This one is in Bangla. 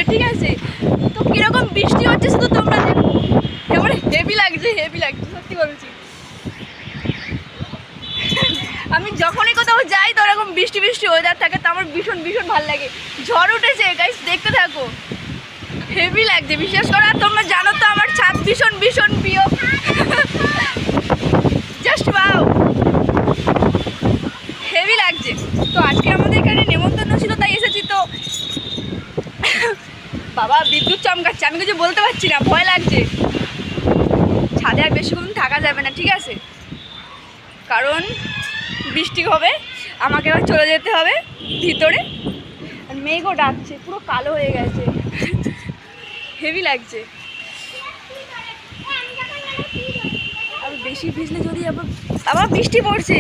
মধ্যে, ঠিক আছে? তো কীরকম বৃষ্টি হচ্ছে শুধু তোমরা দেখো, এবারে হেভি লাগছে সত্যি বলছি। আমি যখনই কোথাও যাই তো ওরকম বৃষ্টি ওয়েদার থাকে, তো আমার ভীষণ ভালো লাগে। ঝড় উঠেছে গাইস, দেখতে থাকো, হেভি লাগছে বিশ্বাস করো। আর তোমরা জানো তো আমার ছাদ ভীষণ প্রিয়। জাস্ট ওয়াও, হেভি লাগছে। তো আজকে আমাদের এখানে নেমন্তন্ন ছিল, তাই এসেছি। তো বাবা বিদ্যুৎ চমকাচ্ছে, আমি কিছু বলতে পারছি না, ভয় লাগছে। ছাদে আর বেশিক্ষণ থাকা যাবে না, ঠিক আছে? কারণ বৃষ্টি হবে, আমাকে এবার চলে যেতে হবে ভিতরে। আর মেঘও ডাকছে, পুরো কালো হয়ে গেছে, হেভি লাগছে। আর বেশি ভিজলে যদি আবার বৃষ্টি পড়ছে।